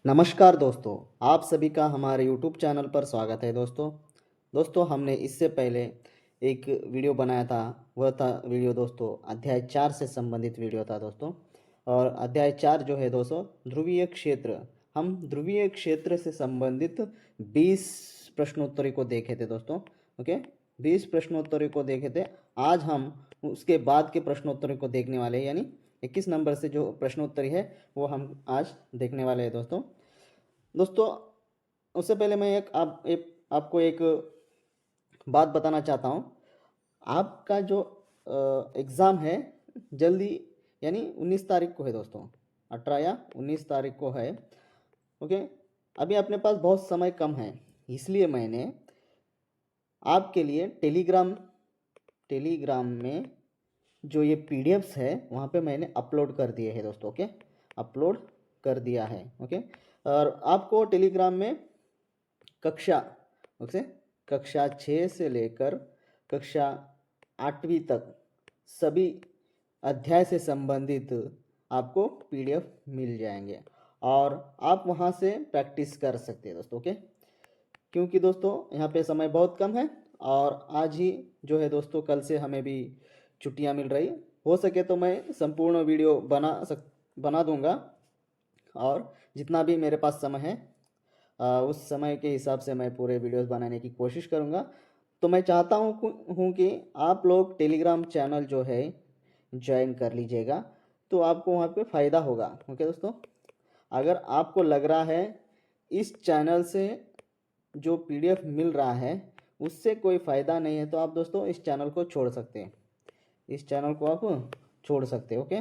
नमस्कार दोस्तों, आप सभी का हमारे यूट्यूब चैनल पर स्वागत है दोस्तों हमने इससे पहले एक वीडियो बनाया था। वह था वीडियो दोस्तों अध्याय 4 से संबंधित वीडियो था दोस्तों। और अध्याय 4 जो है दोस्तों ध्रुवीय क्षेत्र, हम ध्रुवीय क्षेत्र से संबंधित 20 प्रश्नोत्तरी को देखे थे दोस्तों। ओके, 20 प्रश्नोत्तरी को देखे थे। आज हम उसके बाद के प्रश्नोत्तरी को देखने वाले हैं, यानी 21 नंबर से जो प्रश्नोत्तरी है वो हम आज देखने वाले हैं दोस्तों। उससे पहले मैं आपको एक बात बताना चाहता हूँ। आपका जो एग्ज़ाम है जल्दी, यानी 19 तारीख को है दोस्तों, 18 या 19 तारीख को है। ओके, अभी अपने पास बहुत समय कम है, इसलिए मैंने आपके लिए टेलीग्राम में जो ये पीडीएफ्स है वहाँ पे मैंने अपलोड कर दिए हैं दोस्तों। ओके, अपलोड कर दिया है। ओके, और आपको टेलीग्राम में कक्षा ओके कक्षा 6 से लेकर कक्षा 8वीं तक सभी अध्याय से संबंधित आपको पीडीएफ मिल जाएंगे और आप वहाँ से प्रैक्टिस कर सकते हैं दोस्तों। ओके, क्योंकि दोस्तों यहाँ पे समय बहुत कम है और आज ही जो है दोस्तों, कल से हमें भी छुट्टियाँ मिल रही। हो सके तो मैं संपूर्ण वीडियो बना दूंगा और जितना भी मेरे पास समय है उस समय के हिसाब से मैं पूरे वीडियोस बनाने की कोशिश करूँगा। तो मैं चाहता हूँ कि आप लोग टेलीग्राम चैनल जो है ज्वाइन कर लीजिएगा, तो आपको वहाँ पे फ़ायदा होगा। ओके दोस्तों, अगर आपको लग रहा है इस चैनल से जो पीडीएफ मिल रहा है उससे कोई फ़ायदा नहीं है, तो आप दोस्तों इस चैनल को छोड़ सकते हैं। इस चैनल को आप छोड़ सकते हैं। ओके,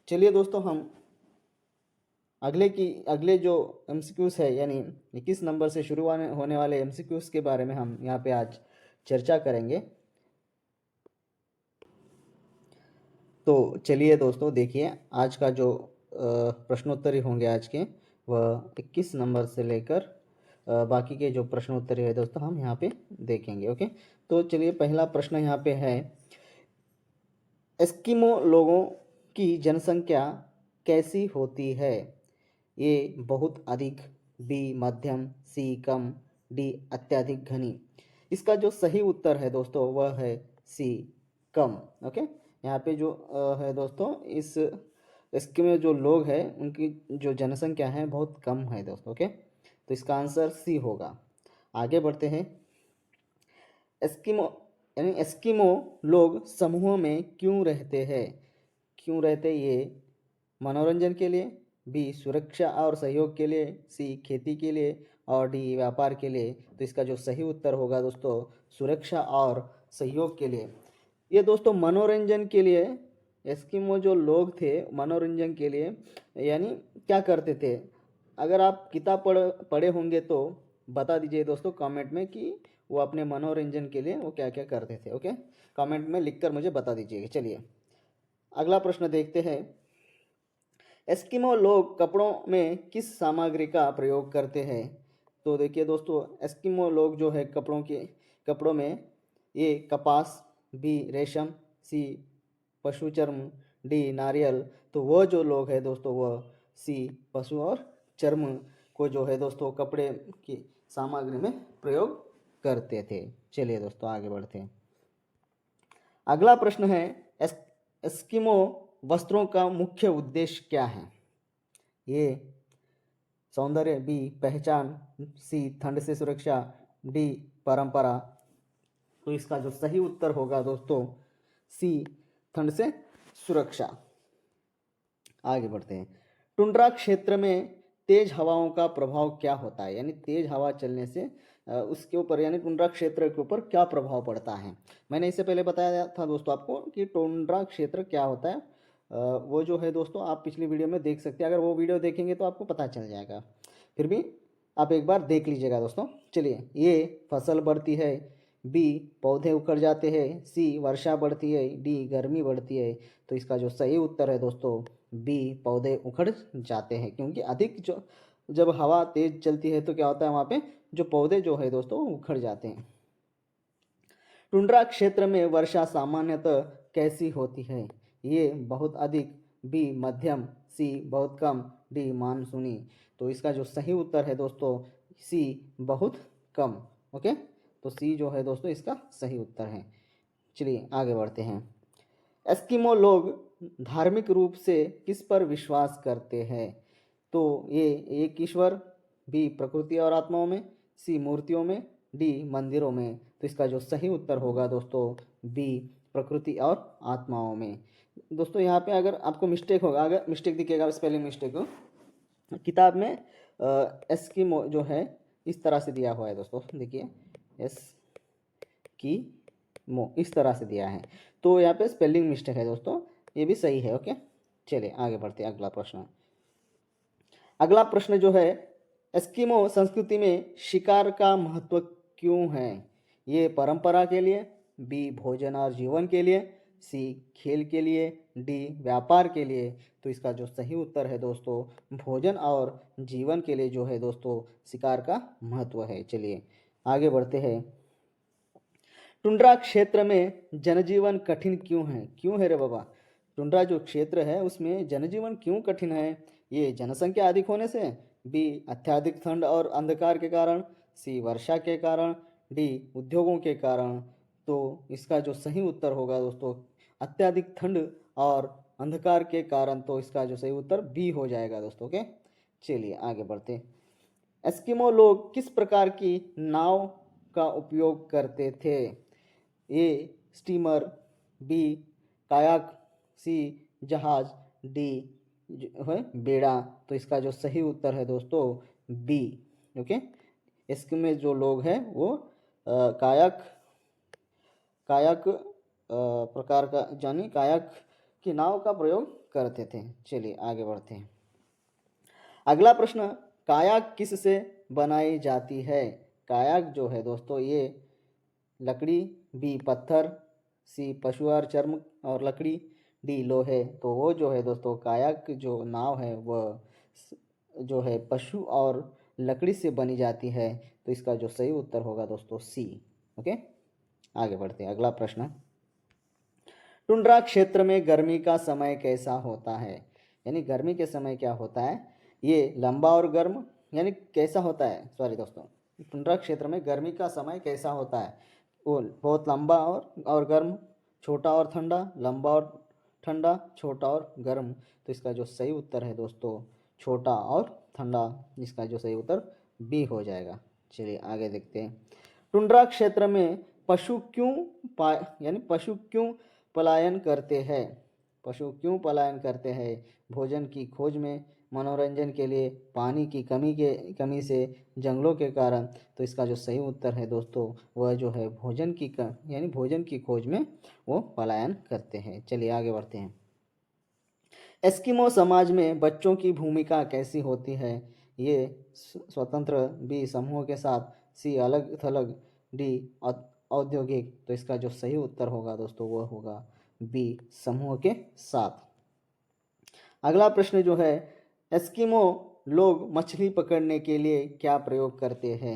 चलिए दोस्तों, हम अगले जो एमसीक्यूज़ है, यानी 21 नंबर से शुरू होने वाले एमसीक्यूज़ के बारे में हम यहाँ पे आज चर्चा करेंगे। तो चलिए दोस्तों, देखिए आज का जो प्रश्नोत्तरी होंगे आज के, वह 21 नंबर से लेकर बाकी के जो प्रश्नोत्तरी है दोस्तों हम यहाँ पे देखेंगे। ओके, तो चलिए पहला प्रश्न यहाँ पे है, एस्किमो लोगों की जनसंख्या कैसी होती है? ए बहुत अधिक, बी मध्यम, सी कम, डी अत्यधिक घनी। इसका जो सही उत्तर है दोस्तों वह है सी कम। ओके, यहाँ पे जो है दोस्तों, इसके में जो लोग हैं उनकी जो जनसंख्या है बहुत कम है दोस्तों। ओके, तो इसका आंसर सी होगा। आगे बढ़ते हैं। एस्किमो यानी एस्किमो लोग समूहों में क्यों रहते हैं? क्यों रहते ये? मनोरंजन के लिए, बी सुरक्षा और सहयोग के लिए, सी खेती के लिए और डी व्यापार के लिए। तो इसका जो सही उत्तर होगा दोस्तों सुरक्षा और सहयोग के लिए। ये दोस्तों मनोरंजन के लिए, एस्किमो जो लोग थे मनोरंजन के लिए यानी क्या करते थे? अगर आप किताब पढ़े होंगे तो बता दीजिए दोस्तों कमेंट में कि वो अपने मनोरंजन के लिए वो क्या क्या करते थे। ओके, कमेंट में लिखकर मुझे बता दीजिएगा। चलिए अगला प्रश्न देखते हैं। एस्किमो लोग कपड़ों में किस सामग्री का प्रयोग करते हैं? तो देखिए दोस्तों, एस्किमो लोग जो है कपड़ों में ए कपास, बी रेशम, सी पशु चर्म, डी नारियल। तो वह जो लोग हैं दोस्तों वह सी पशु और चर्म को जो है दोस्तों कपड़े की सामग्री में प्रयोग करते थे। चलिए दोस्तों आगे बढ़ते हैं। अगला प्रश्न है, एस्किमो वस्त्रों का मुख्य उद्देश्य क्या है? ये सौंदर्य, बी पहचान, सी ठंड से सुरक्षा, डी परंपरा। तो इसका जो सही उत्तर होगा दोस्तों सी ठंड से सुरक्षा। आगे बढ़ते हैं। टुंड्रा क्षेत्र में तेज हवाओं का प्रभाव क्या होता है? यानी तेज हवा चलने से उसके ऊपर यानी टुंड्रा क्षेत्र के ऊपर क्या प्रभाव पड़ता है? मैंने इससे पहले बताया था दोस्तों आपको कि टुंड्रा क्षेत्र क्या होता है। वो जो है दोस्तों आप पिछली वीडियो में देख सकते हैं, अगर वो वीडियो देखेंगे तो आपको पता चल जाएगा। फिर भी आप एक बार देख लीजिएगा दोस्तों। चलिए, ये फसल बढ़ती है, बी पौधे उखड़ जाते हैं, सी वर्षा बढ़ती है, डी गर्मी बढ़ती है। तो इसका जो सही उत्तर है दोस्तों बी पौधे उखड़ जाते हैं, क्योंकि अधिक जब हवा तेज चलती है तो क्या होता है वहाँ पे जो पौधे जो है दोस्तों उखड़ जाते हैं। टुंड्रा क्षेत्र में वर्षा सामान्यतः कैसी होती है? ये बहुत अधिक, बी मध्यम, सी बहुत कम, डी मानसूनी। तो इसका जो सही उत्तर है दोस्तों सी बहुत कम। ओके, तो सी जो है दोस्तों इसका सही उत्तर है। चलिए आगे बढ़ते हैं। एस्किमो लोग धार्मिक रूप से किस पर विश्वास करते हैं? तो ये एक ईश्वर, बी प्रकृति और आत्माओं में, सी मूर्तियों में, डी मंदिरों में। तो इसका जो सही उत्तर होगा दोस्तों बी प्रकृति और आत्माओं में। दोस्तों यहाँ पे अगर आपको मिस्टेक होगा, अगर मिस्टेक दिखेगा स्पेलिंग मिस्टेक हो, किताब में एस्किमो जो है इस तरह से दिया हुआ है दोस्तों, देखिए एस्किमो इस तरह से दिया है, तो यहाँ पे स्पेलिंग मिस्टेक है दोस्तों, ये भी सही है। ओके, चलिए आगे बढ़ते हैं। अगला प्रश्न जो है, एस्किमो संस्कृति में शिकार का महत्व क्यों है? ये परंपरा के लिए, बी भोजन और जीवन के लिए, सी खेल के लिए, डी व्यापार के लिए। तो इसका जो सही उत्तर है दोस्तों भोजन और जीवन के लिए जो है दोस्तों शिकार का महत्व है। चलिए आगे बढ़ते हैं। टुंड्रा क्षेत्र में जनजीवन कठिन क्यों है? क्यों है रे बाबा? टुंड्रा जो क्षेत्र है उसमें जनजीवन क्यों कठिन है? ये जनसंख्या अधिक होने से, बी अत्यधिक ठंड और अंधकार के कारण, सी वर्षा के कारण, डी उद्योगों के कारण। तो इसका जो सही उत्तर होगा दोस्तों अत्यधिक ठंड और अंधकार के कारण। तो इसका जो सही उत्तर बी हो जाएगा दोस्तों। ओके, चलिए आगे बढ़ते। एस्किमो लोग किस प्रकार की नाव का उपयोग करते थे? ए स्टीमर, बी कायाक, सी जहाज, डी जो है बेड़ा। तो इसका जो सही उत्तर है दोस्तों बी। ओके, इसमें जो लोग हैं वो कायाक प्रकार का यानी कायाक की नाव का प्रयोग करते थे। चलिए आगे बढ़ते हैं। अगला प्रश्न, कायाक किस से बनाई जाती है? कायाक जो है दोस्तों ये लकड़ी, बी पत्थर, सी पशु और चर्म और लकड़ी, डी लोहे। तो वो जो है दोस्तों कायाक जो नाव है वह जो है पशु और लकड़ी से बनी जाती है। तो इसका जो सही उत्तर होगा दोस्तों सी। ओके, आगे बढ़ते हैं। अगला प्रश्न, टुंड्रा क्षेत्र में गर्मी का समय कैसा होता है? यानी गर्मी के समय क्या होता है? ये लंबा और गर्म, यानी कैसा होता है, सॉरी दोस्तों, टुंड्रा क्षेत्र में गर्मी का समय कैसा होता है? वो बहुत लंबा और गर्म, छोटा और ठंडा, लंबा और ठंडा, छोटा और गर्म। तो इसका जो सही उत्तर है दोस्तों छोटा और ठंडा। इसका जो सही उत्तर बी हो जाएगा। चलिए आगे देखते हैं। टुंड्रा क्षेत्र में पशु क्यों पलायन करते हैं? पशु क्यों पलायन करते हैं? भोजन की खोज में, मनोरंजन के लिए, पानी की कमी से, जंगलों के कारण। तो इसका जो सही उत्तर है दोस्तों वह जो है भोजन की खोज में वो पलायन करते हैं। चलिए आगे बढ़ते हैं। एस्किमो समाज में बच्चों की भूमिका कैसी होती है? ये स्वतंत्र, बी समूह के साथ, सी अलग थलग, डी औद्योगिक। तो इसका जो सही उत्तर होगा दोस्तों वह होगा बी समूह के साथ। अगला प्रश्न जो है, एस्किमो लोग मछली पकड़ने के लिए क्या प्रयोग करते हैं?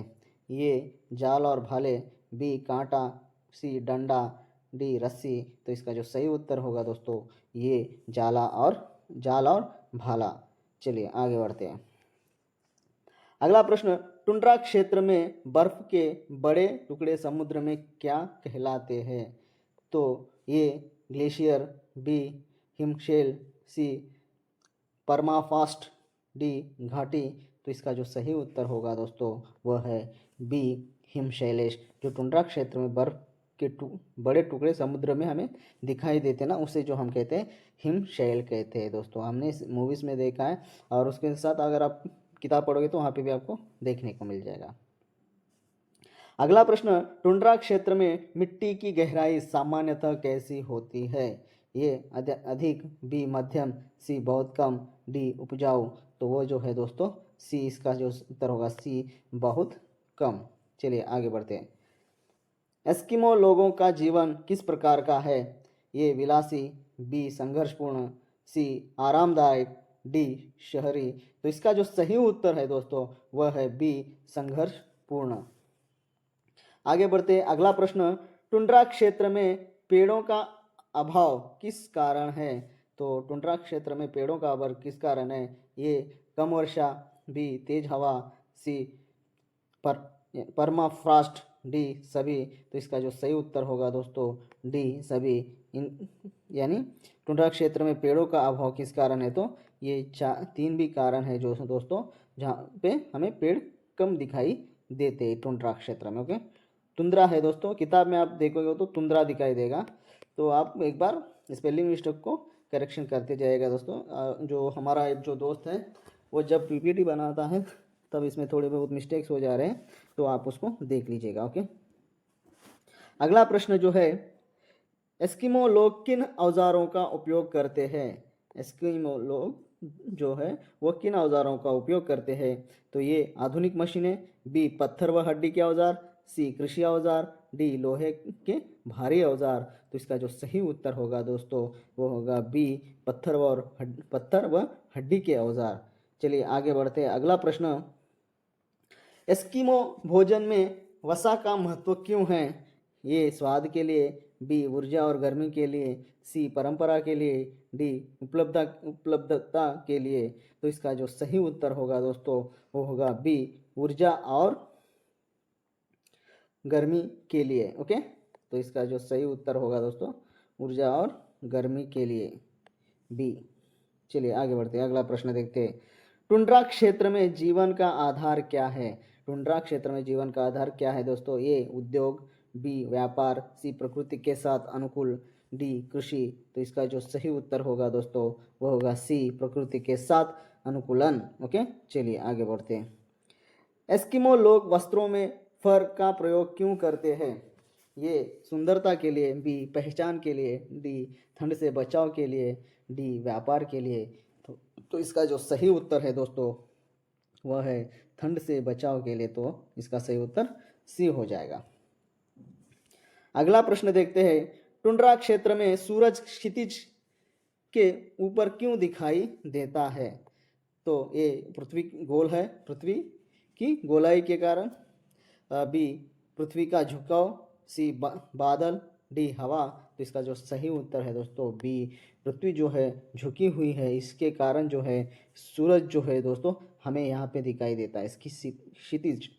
ये जाल और भाले, बी कांटा, सी डंडा, डी रस्सी। तो इसका जो सही उत्तर होगा दोस्तों ये जाल और भाला। चलिए आगे बढ़ते हैं। अगला प्रश्न, टुंड्रा क्षेत्र में बर्फ के बड़े टुकड़े समुद्र में क्या कहलाते हैं? तो ये ग्लेशियर, बी हिमशैल, सी परमाफ्रॉस्ट, डी घाटी। तो इसका जो सही उत्तर होगा दोस्तों वह है बी हिमशैलेश। जो टुंड्रा क्षेत्र में बर्फ के बड़े टुकड़े समुद्र में हमें दिखाई देते ना, उसे जो हम कहते हैं हिमशैल कहते हैं दोस्तों। हमने इस मूवीज़ में देखा है और उसके साथ अगर आप किताब पढ़ोगे तो वहाँ पे भी आपको देखने को मिल जाएगा। अगला प्रश्न, टुंड्रा क्षेत्र में मिट्टी की गहराई सामान्यतः कैसी होती है? ये अधिक, बी मध्यम, सी बहुत कम, डी उपजाऊ। तो वो जो है दोस्तों सी, इसका जो उत्तर होगा सी बहुत कम। चलिए आगे बढ़ते हैं। एस्किमो लोगों का जीवन किस प्रकार का है? ये विलासी, बी संघर्षपूर्ण, सी आरामदायक, डी शहरी। तो इसका जो सही उत्तर है दोस्तों वह है बी संघर्षपूर्ण। आगे बढ़ते अगला प्रश्न, टुंड्रा क्षेत्र में पेड़ों का अभाव किस कारण है? तो टुंड्रा क्षेत्र में पेड़ों का वर्ग किस कारण है? ये कम वर्षा, बी तेज हवा, सी पर परमाफ्रॉस्ट, डी सभी। तो इसका जो सही उत्तर होगा दोस्तों डी सभी। इन यानी टुंड्रा क्षेत्र में पेड़ों का अभाव किस कारण है? तो ये तीन भी कारण है जो दोस्तों जहाँ पे हमें पेड़ कम दिखाई देते हैं टुंड्रा क्षेत्र में। ओके, तुंद्रा है दोस्तों, किताब में आप देखोगे तो तुंद्रा दिखाई देगा, तो आप एक बार स्पेलिंग मिस्टेक को करेक्शन करते जाइएगा दोस्तों। जो हमारा एक जो दोस्त है वो जब पीपीटी बनाता है तब इसमें थोड़े बहुत मिस्टेक्स हो जा रहे हैं, तो आप उसको देख लीजिएगा। ओके, अगला प्रश्न जो है, एस्किमो लोग किन औजारों का उपयोग करते हैं? एस्किमो लोग जो है वो किन औजारों का उपयोग करते हैं? तो ये आधुनिक मशीनें, बी पत्थर व हड्डी के औजार, सी कृषि औजार, डी लोहे के भारी औजार। तो इसका जो सही उत्तर होगा दोस्तों वो होगा बी पत्थर व हड्डी के औजार। चलिए आगे बढ़ते हैं। अगला प्रश्न, एस्किमो भोजन में वसा का महत्व क्यों है? ये स्वाद के लिए, बी ऊर्जा और गर्मी के लिए, सी परंपरा के लिए, डी उपलब्धता के लिए। तो इसका जो सही उत्तर होगा दोस्तों वो होगा बी ऊर्जा और गर्मी के लिए। ओके, तो इसका जो सही उत्तर होगा दोस्तों ऊर्जा और गर्मी के लिए, बी। चलिए आगे बढ़ते हैं, अगला प्रश्न देखते हैं। टुंड्रा क्षेत्र में जीवन का आधार क्या है? टुंड्रा क्षेत्र में जीवन का आधार क्या है दोस्तों? ए उद्योग, बी व्यापार, सी प्रकृति के साथ अनुकूल, डी कृषि। तो इसका जो सही उत्तर होगा दोस्तों वो होगा सी प्रकृति के साथ अनुकूलन। ओके, चलिए आगे बढ़ते हैं। एस्किमो लोग वस्त्रों में फर का प्रयोग क्यों करते हैं? ये सुंदरता के लिए, बी पहचान के लिए, डी ठंड से बचाव के लिए, डी व्यापार के लिए। तो इसका जो सही उत्तर है दोस्तों वह है ठंड से बचाव के लिए, तो इसका सही उत्तर सी हो जाएगा। अगला प्रश्न देखते हैं। टुंड्रा क्षेत्र में सूरज क्षितिज के ऊपर क्यों दिखाई देता है? तो ये पृथ्वी गोल है, पृथ्वी की गोलाई के कारण, बी पृथ्वी का झुकाव, सी बादल, डी हवा। तो इसका जो सही उत्तर है दोस्तों बी पृथ्वी जो है झुकी हुई है, इसके कारण जो है सूरज जो है दोस्तों हमें यहाँ पे दिखाई देता है। इसकी क्षितिज,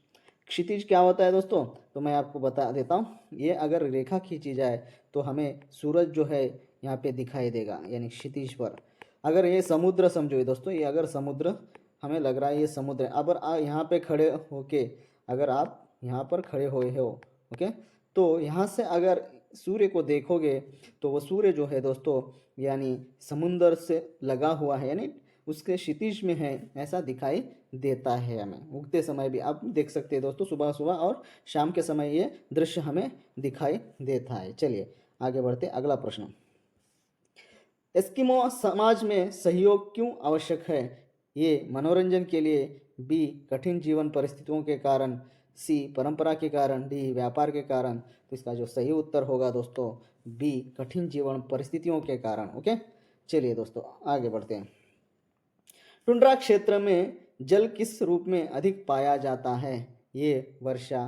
क्षितिज क्या होता है दोस्तों? तो मैं आपको बता देता हूँ। ये अगर रेखा खींची जाए तो हमें सूरज जो है यहाँ पे दिखाई देगा, यानी क्षितिज पर। अगर ये समुद्र समझो दोस्तों, ये अगर समुद्र हमें लग रहा है ये समुद्र है, अब यहाँ पे खड़े होके अगर आप यहाँ पर खड़े हुए हो, ओके, तो यहाँ से अगर सूर्य को देखोगे तो वो सूर्य जो है दोस्तों यानी समुद्र से लगा हुआ है, यानी उसके क्षितिज में है, ऐसा दिखाई देता है हमें। उगते समय भी आप देख सकते हैं दोस्तों, सुबह सुबह और शाम के समय ये दृश्य हमें दिखाई देता है। चलिए आगे बढ़ते, अगला प्रश्न। एस्किमो समाज में सहयोग क्यों आवश्यक है? ये मनोरंजन के लिए, बी कठिन जीवन परिस्थितियों के कारण, सी परंपरा के कारण, डी व्यापार के कारण। तो इसका जो सही उत्तर होगा दोस्तों बी कठिन जीवन परिस्थितियों के कारण। ओके, चलिए दोस्तों आगे बढ़ते हैं। टुंड्रा क्षेत्र में जल किस रूप में अधिक पाया जाता है? ये वर्षा,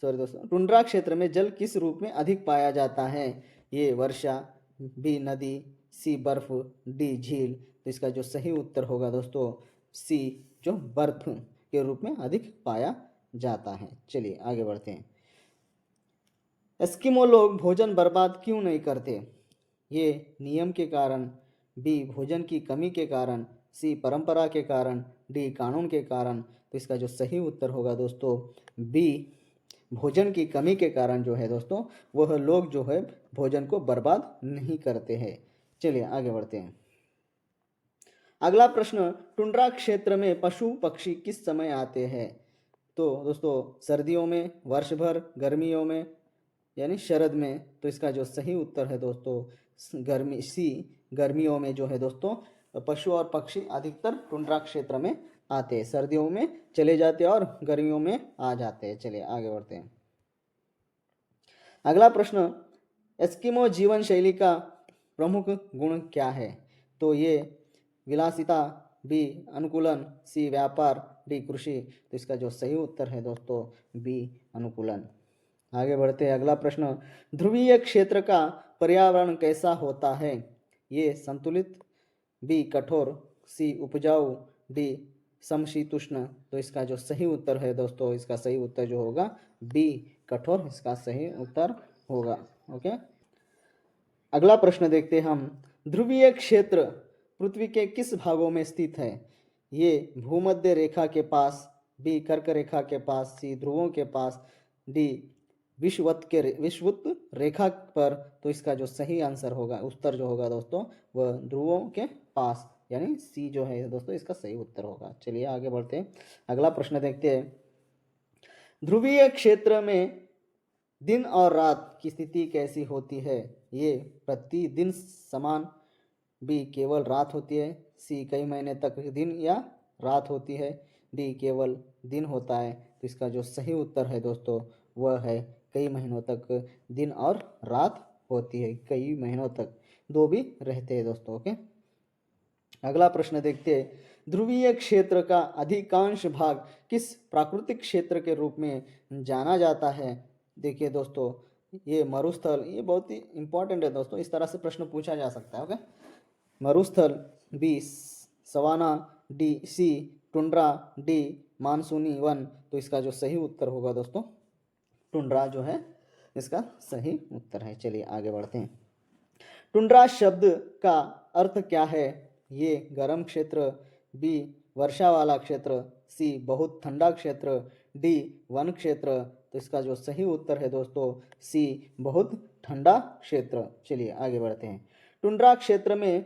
सॉरी दोस्तों, टुंड्रा क्षेत्र में जल किस रूप में अधिक पाया जाता है? ये वर्षा, बी नदी, सी बर्फ, डी झील। तो इसका जो सही उत्तर होगा दोस्तों सी जो बर्फ के रूप में अधिक पाया जाता है। चलिए आगे बढ़ते हैं। एस्किमो लोग भोजन बर्बाद क्यों नहीं करते? ये नियम के कारण, बी भोजन की कमी के कारण, सी परंपरा के कारण, डी कानून के कारण। तो इसका जो सही उत्तर होगा दोस्तों बी भोजन की कमी के कारण जो है दोस्तों वह लोग जो है भोजन को बर्बाद नहीं करते हैं। चलिए आगे बढ़ते हैं। अगला प्रश्न, टुंड्रा क्षेत्र में पशु पक्षी किस समय आते हैं? तो दोस्तों सर्दियों में, वर्ष भर, गर्मियों में यानी शरद में। तो इसका जो सही उत्तर है दोस्तों गर्मियों में जो है दोस्तों पशु और पक्षी अधिकतर टुंड्रा क्षेत्र में आते हैं। सर्दियों में चले जाते हैं और गर्मियों में आ जाते हैं। चलिए आगे बढ़ते हैं। अगला प्रश्न, एस्किमो जीवन शैली का प्रमुख गुण क्या है? तो ये विलासिता, बी अनुकूलन, सी व्यापार, डी कृषि। तो इसका जो सही उत्तर है दोस्तों बी अनुकूलन। आगे बढ़ते हैं। अगला प्रश्न, ध्रुवीय क्षेत्र का पर्यावरण कैसा होता है? ए संतुलित, बी कठोर, सी उपजाऊ, डी समशीतोष्ण। तो इसका जो सही उत्तर है दोस्तों, इसका सही उत्तर जो होगा बी कठोर, इसका सही उत्तर होगा। ओके, अगला प्रश्न देखते हैं हम। ध्रुवीय क्षेत्र पृथ्वी के किस भागों में स्थित है? ये भूमध्य रेखा के पास, बी कर्क रेखा के पास, सी ध्रुवों के पास, डी विषुवत रेखा पर। तो इसका जो सही आंसर होगा, उत्तर जो होगा दोस्तों, वह ध्रुवों के पास, यानी सी जो है दोस्तों इसका सही उत्तर होगा। चलिए आगे बढ़ते हैं, अगला प्रश्न देखते हैं। ध्रुवीय क्षेत्र में दिन और रात की स्थिति कैसी होती है? ये प्रतिदिन समान, बी केवल रात होती है, सी कई महीने तक दिन या रात होती है, डी केवल दिन होता है। तो इसका जो सही उत्तर है दोस्तों वह है कई महीनों तक दिन और रात होती है, कई महीनों तक दो भी रहते हैं दोस्तों। ओके, अगला प्रश्न देखते हैं। ध्रुवीय क्षेत्र का अधिकांश भाग किस प्राकृतिक क्षेत्र के रूप में जाना जाता है? देखिए दोस्तों, ये मरुस्थल, ये बहुत ही इंपॉर्टेंट है दोस्तों, इस तरह से प्रश्न पूछा जा सकता है। ओके, मरुस्थल, B savanna, D C tundra, D मानसूनी वन। तो इसका जो सही उत्तर होगा दोस्तों टुंड्रा जो है इसका सही उत्तर है। चलिए आगे बढ़ते हैं। टुंड्रा शब्द का अर्थ क्या है? ये गर्म क्षेत्र, बी वर्षा वाला क्षेत्र, सी बहुत ठंडा क्षेत्र, डी वन क्षेत्र। तो इसका जो सही उत्तर है दोस्तों सी बहुत ठंडा क्षेत्र। चलिए आगे बढ़ते हैं। टुंड्रा क्षेत्र में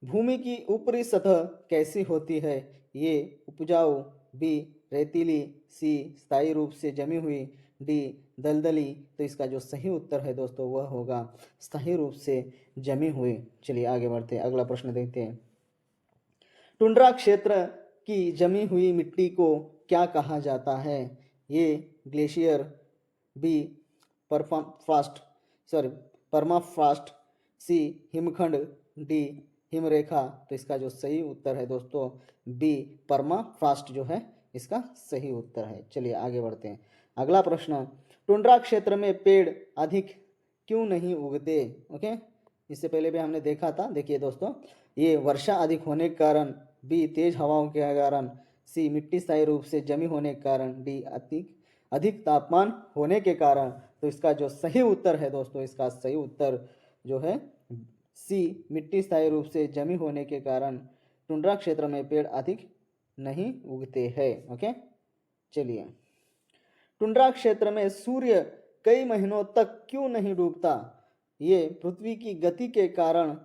भूमि की ऊपरी सतह कैसी होती है? ये उपजाऊ, बी रेतीली, सी स्थायी रूप से जमी हुई, डी दलदली। तो इसका जो सही उत्तर है दोस्तों वह होगा स्थायी रूप से जमी हुई। चलिए आगे बढ़ते हैं, अगला प्रश्न देखते हैं। टुंड्रा क्षेत्र की जमी हुई मिट्टी को क्या कहा जाता है? ये ग्लेशियर, बी परमाफ्रॉस्ट, सी हिमखंड, डी हिमरेखा। तो इसका जो सही उत्तर है दोस्तों बी परमाफ्रॉस्ट जो है इसका सही उत्तर है। चलिए आगे बढ़ते हैं, अगला प्रश्न। टुंड्रा क्षेत्र में पेड़ अधिक क्यों नहीं उगते? ओके, इससे पहले भी हमने देखा था। देखिए दोस्तों, ये वर्षा अधिक होने के कारण, बी तेज हवाओं के कारण, सी मिट्टी स्थायी रूप से जमी होने के कारण, डी अधिक तापमान होने के कारण। तो इसका जो सही उत्तर है दोस्तों, इसका सही उत्तर जो है सी मिट्टी स्थायी रूप से जमी होने के कारण टुंड्रा क्षेत्र में पेड़ अधिक नहीं उगते हैं। ओके, चलिए। टुंड्रा क्षेत्र में सूर्य कई महीनों तक क्यों नहीं डूबता? ये पृथ्वी की गति के कारण,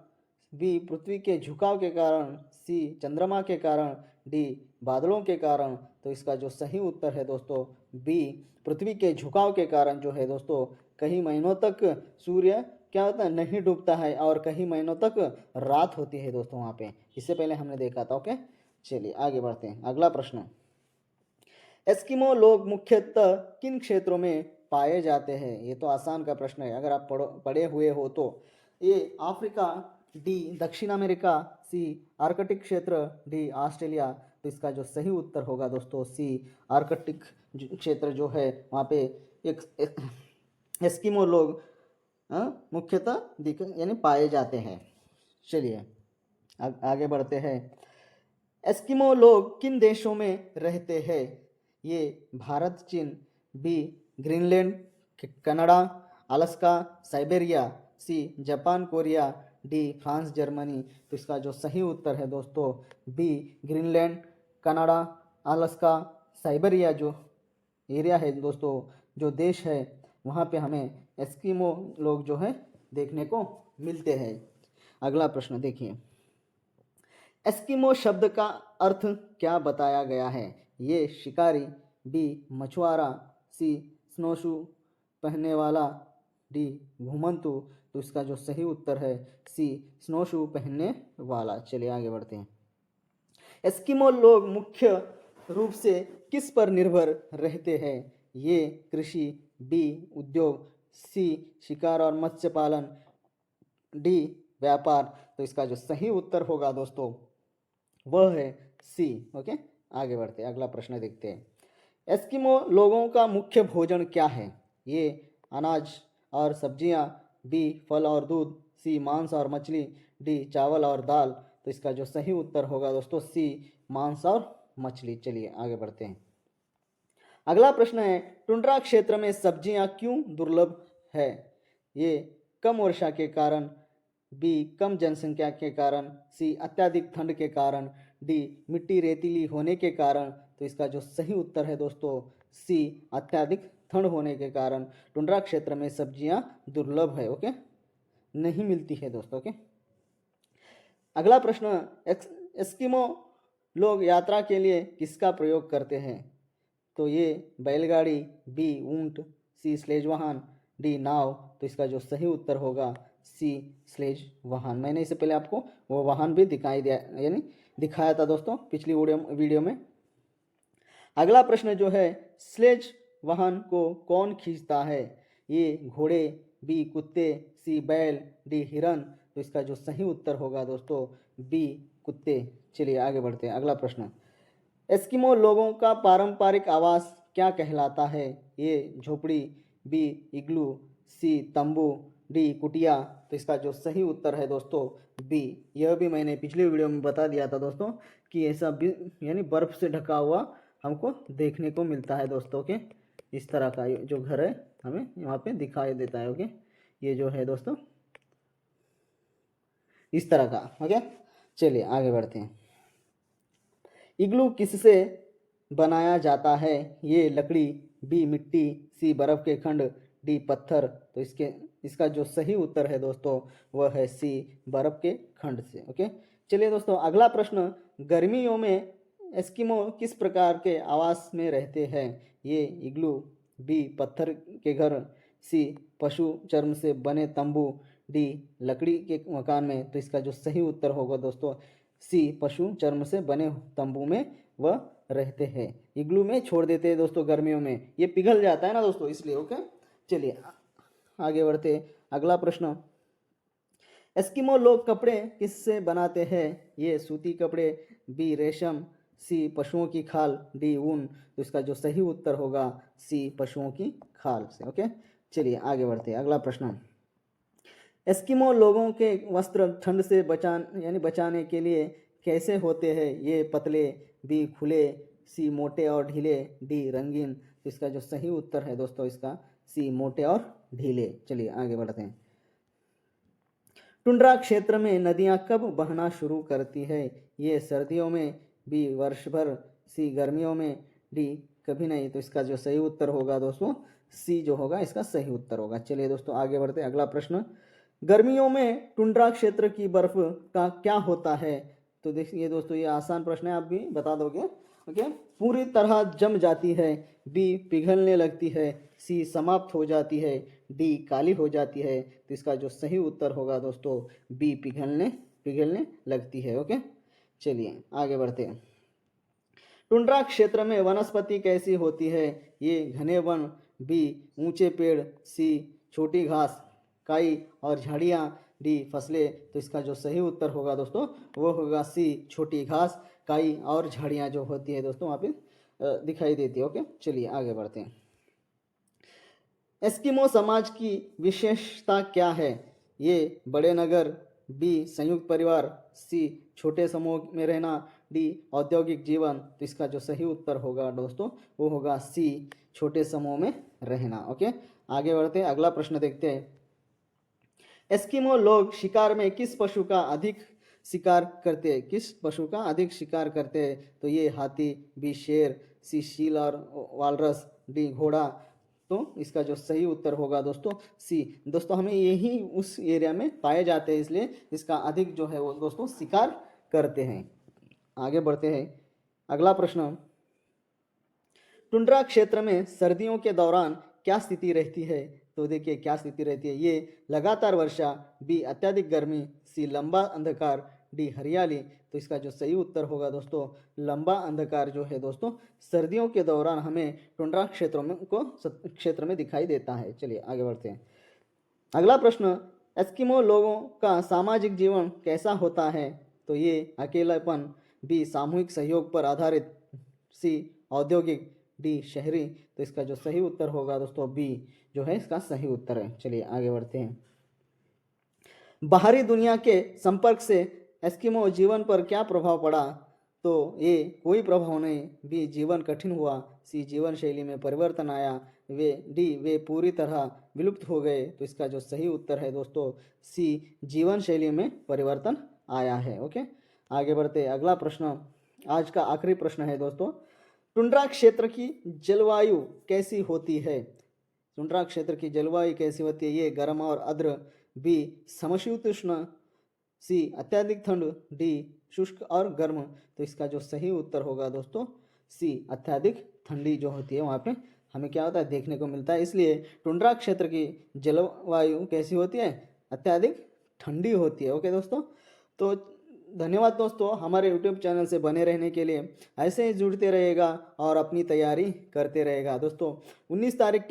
बी पृथ्वी के झुकाव के कारण, सी चंद्रमा के कारण, डी बादलों के कारण। तो इसका जो सही उत्तर है दोस्तों बी पृथ्वी के झुकाव के कारण जो है दोस्तों कई महीनों तक सूर्य क्या होता है, नहीं डूबता है और कई महीनों तक रात होती है दोस्तों वहाँ पे। इससे पहले हमने देखा था। ओके, चलिए आगे बढ़ते हैं, अगला प्रश्न। एस्किमो लोग मुख्यतः किन क्षेत्रों में पाए जाते हैं? ये तो आसान का प्रश्न है, अगर आप पढ़े हुए हो तो। ए अफ्रीका, डी दक्षिण अमेरिका, सी आर्कटिक क्षेत्र, डी ऑस्ट्रेलिया। तो इसका जो सही उत्तर होगा दोस्तों सी आर्कटिक क्षेत्र जो है वहाँ पे एक एस्किमो लोग मुख्यतः यानी पाए जाते हैं। चलिए आगे बढ़ते हैं। एस्किमो लोग किन देशों में रहते हैं? ये भारत, चीन, B Greenland, Canada, Alaska, Siberia, C Japan, Korea, D France, Germany. तो इसका जो सही उत्तर है दोस्तों B Greenland, Canada, Alaska, Siberia जो एरिया है दोस्तों, जो देश है वहाँ पे हमें एस्किमो लोग जो है देखने को मिलते हैं। अगला प्रश्न देखिए। एस्किमो शब्द का अर्थ क्या बताया गया है? ये शिकारी, बी मछुआरा, सी स्नोशू पहनने वाला, डी घुमंतु। तो इसका जो सही उत्तर है सी स्नोशू पहनने वाला। चलिए आगे बढ़ते हैं। एस्किमो लोग मुख्य रूप से किस पर निर्भर रहते हैं? ये कृषि, बी उद्योग, सी शिकार और मत्स्य पालन, डी व्यापार। तो इसका जो सही उत्तर होगा दोस्तों वह है सी। ओके, आगे बढ़ते हैं, अगला प्रश्न देखते हैं। एस्किमो लोगों का मुख्य भोजन क्या है? ये अनाज और सब्जियां, बी फल और दूध, सी मांस और मछली, डी चावल और दाल। तो इसका जो सही उत्तर होगा दोस्तों सी मांस और मछली। चलिए आगे बढ़ते हैं। अगला प्रश्न है, टुंड्रा क्षेत्र में सब्जियां क्यों दुर्लभ है? ये कम वर्षा के कारण, बी कम जनसंख्या के कारण, सी अत्यधिक ठंड के कारण, डी मिट्टी रेतीली होने के कारण। तो इसका जो सही उत्तर है दोस्तों सी अत्यधिक ठंड होने के कारण टुंड्रा क्षेत्र में सब्जियां दुर्लभ है। ओके, नहीं मिलती है दोस्तों। ओके, अगला प्रश्न, एस्किमो लोग यात्रा के लिए किसका प्रयोग करते हैं? तो ये बैलगाड़ी, बी ऊंट, सी स्लेज वाहन, डी नाव। तो इसका जो सही उत्तर होगा सी स्लेज वाहन। मैंने इससे पहले आपको वो वाहन भी दिखाई दिया, यानी दिखाया था दोस्तों पिछली वीडियो में। अगला प्रश्न जो है, स्लेज वाहन को कौन खींचता है? ये घोड़े, बी कुत्ते, सी बैल, डी हिरन। तो इसका जो सही उत्तर होगा दोस्तों बी कुत्ते। चलिए आगे बढ़ते हैं। अगला प्रश्न, एस्किमो लोगों का पारंपरिक आवास क्या कहलाता है? ये झोपड़ी, बी इग्लू, सी तंबू, डी कुटिया। तो इसका जो सही उत्तर है दोस्तों बी। यह भी मैंने पिछले वीडियो में बता दिया था दोस्तों कि ऐसा भी यानी बर्फ से ढका हुआ हमको देखने को मिलता है दोस्तों के। इस तरह का जो घर है हमें यहाँ पे दिखाई देता है। ओके, ये जो है दोस्तों इस तरह का। ओके, चलिए आगे बढ़ते हैं। इग्लू किससे बनाया जाता है? ये लकड़ी, बी मिट्टी, सी बर्फ के खंड, डी पत्थर। तो इसका जो सही उत्तर है दोस्तों वह है सी बर्फ के खंड से। ओके, चलिए दोस्तों अगला प्रश्न, गर्मियों में एस्किमो किस प्रकार के आवास में रहते हैं? ये इग्लू, बी पत्थर के घर, सी पशु चर्म से बने तंबू, डी लकड़ी के मकान में। तो इसका जो सही उत्तर होगा दोस्तों सी पशु चर्म से बने तंबू में वह रहते हैं। इग्लू में छोड़ देते हैं दोस्तों गर्मियों में, ये पिघल जाता है ना दोस्तों इसलिए। ओके, चलिए आगे बढ़ते। अगला प्रश्न, एस्किमो लोग कपड़े किससे बनाते हैं? ये सूती कपड़े, बी रेशम, सी पशुओं की खाल, डी ऊन। तो इसका जो सही उत्तर होगा सी पशुओं की खाल से। ओके, चलिए आगे बढ़ते हैं। अगला प्रश्न, एस्किमो लोगों के वस्त्र ठंड से बचाने के लिए कैसे होते हैं? ये पतले, बी खुले, सी मोटे और ढीले, डी रंगीन। तो इसका जो सही उत्तर है दोस्तों इसका सी मोटे और ढीले। चलिए आगे बढ़ते हैं। टुंड्रा क्षेत्र में नदियां कब बहना शुरू करती है? ये सर्दियों में, बी वर्ष भर, सी गर्मियों में, डी कभी नहीं। तो इसका जो सही उत्तर होगा दोस्तों सी जो होगा इसका सही उत्तर होगा। चलिए दोस्तों आगे बढ़ते हैं। अगला प्रश्न, गर्मियों में टुंड्रा क्षेत्र की बर्फ का क्या होता है? तो देखिए दोस्तों ये आसान प्रश्न है, आप भी बता दोगे। ओके, पूरी तरह जम जाती है, बी पिघलने लगती है, सी समाप्त हो जाती है, डी काली हो जाती है। तो इसका जो सही उत्तर होगा दोस्तों बी पिघलने लगती है। ओके, चलिए आगे बढ़ते हैं। टुंड्रा क्षेत्र में वनस्पति कैसी होती है? ये घने वन, बी ऊंचे पेड़, सी छोटी घास, काई और झाड़ियाँ, डी फसलें। तो इसका जो सही उत्तर होगा दोस्तों वो होगा सी छोटी घास, काई और झाड़ियाँ जो होती है दोस्तों वहाँ पे दिखाई देती है। ओके, चलिए आगे बढ़ते हैं। एस्किमो समाज की विशेषता क्या है? ये बड़े नगर, बी संयुक्त परिवार, सी छोटे समूह में रहना, डी औद्योगिक जीवन। तो इसका जो सही उत्तर होगा दोस्तों वो होगा सी छोटे समूह में रहना। ओके, आगे बढ़ते हैं। अगला प्रश्न देखते हैं। एस्किमो लोग शिकार में किस पशु का अधिक शिकार करते हैं? किस पशु का अधिक शिकार करते हैं? तो ये हाथी, बी शेर, सी शील और वालरस, डी घोड़ा। तो इसका जो सही उत्तर होगा दोस्तों सी। दोस्तों हमें यही उस एरिया में पाए जाते हैं इसलिए इसका अधिक जो है वो दोस्तों शिकार करते हैं। आगे बढ़ते हैं। अगला प्रश्न, टुंड्रा क्षेत्र में सर्दियों के दौरान क्या स्थिति रहती है? तो देखिए क्या स्थिति रहती है। ये लगातार वर्षा, बी अत्यधिक गर्मी, सी लंबा अंधकार, डी हरियाली। तो इसका जो सही उत्तर होगा दोस्तों लंबा अंधकार जो है दोस्तों सर्दियों के दौरान हमें टुंड्रा क्षेत्र में दिखाई देता है। चलिए आगे बढ़ते हैं। अगला प्रश्न, एस्किमो लोगों का सामाजिक जीवन कैसा होता है? तो ये अकेलापन, बी सामूहिक सहयोग पर आधारित, सी औद्योगिक, डी शहरी। तो इसका जो सही उत्तर होगा दोस्तों बी जो है इसका सही उत्तर है। चलिए आगे बढ़ते हैं। बाहरी दुनिया के संपर्क से एस्किमो जीवन पर क्या प्रभाव पड़ा? तो ये कोई प्रभाव नहीं, बी जीवन कठिन हुआ, सी जीवन शैली में परिवर्तन आया, वे पूरी तरह विलुप्त हो गए। तो इसका जो सही उत्तर है दोस्तों सी जीवन शैली में परिवर्तन आया है। ओके, आगे बढ़ते। अगला प्रश्न, आज का आखिरी प्रश्न है दोस्तों, टुंड्रा क्षेत्र की जलवायु कैसी होती है? टुंड्रा क्षेत्र की जलवायु कैसी होती है? ये गर्म और आर्द्र, बी समशीतोष्ण, सी अत्यधिक ठंड, डी शुष्क और गर्म। तो इसका जो सही उत्तर होगा दोस्तों सी अत्यधिक ठंडी जो होती है वहाँ पे हमें क्या होता है देखने को मिलता है। इसलिए टुंड्रा क्षेत्र की जलवायु कैसी होती है? अत्यधिक ठंडी होती है। ओके दोस्तों, तो धन्यवाद दोस्तों हमारे YouTube चैनल से बने रहने के लिए। ऐसे ही जुड़ते रहेगा और अपनी तैयारी करते रहेगा दोस्तों। 19 तारीख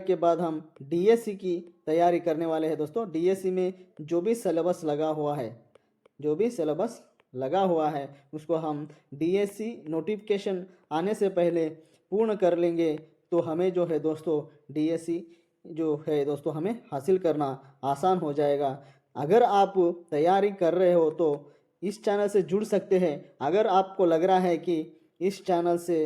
के बाद हम DSC की तैयारी करने वाले हैं दोस्तों। DSC में जो भी सिलेबस लगा हुआ है उसको हम DSC नोटिफिकेशन आने से पहले पूर्ण कर लेंगे। तो हमें जो है दोस्तों DSC जो है दोस्तों हमें हासिल करना आसान हो जाएगा। अगर आप तैयारी कर रहे हो तो इस चैनल से जुड़ सकते हैं। अगर आपको लग रहा है कि इस चैनल से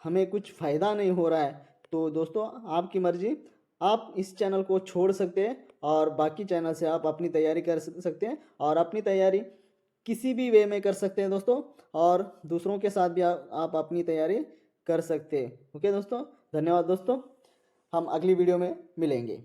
हमें कुछ फ़ायदा नहीं हो रहा है तो दोस्तों आपकी मर्जी, आप इस चैनल को छोड़ सकते हैं और बाकी चैनल से आप अपनी तैयारी कर सकते हैं और अपनी तैयारी किसी भी वे में कर सकते हैं दोस्तों, और दूसरों के साथ भी आप अपनी तैयारी कर सकते हैं। ओके दोस्तों, धन्यवाद दोस्तों, हम अगली वीडियो में मिलेंगे।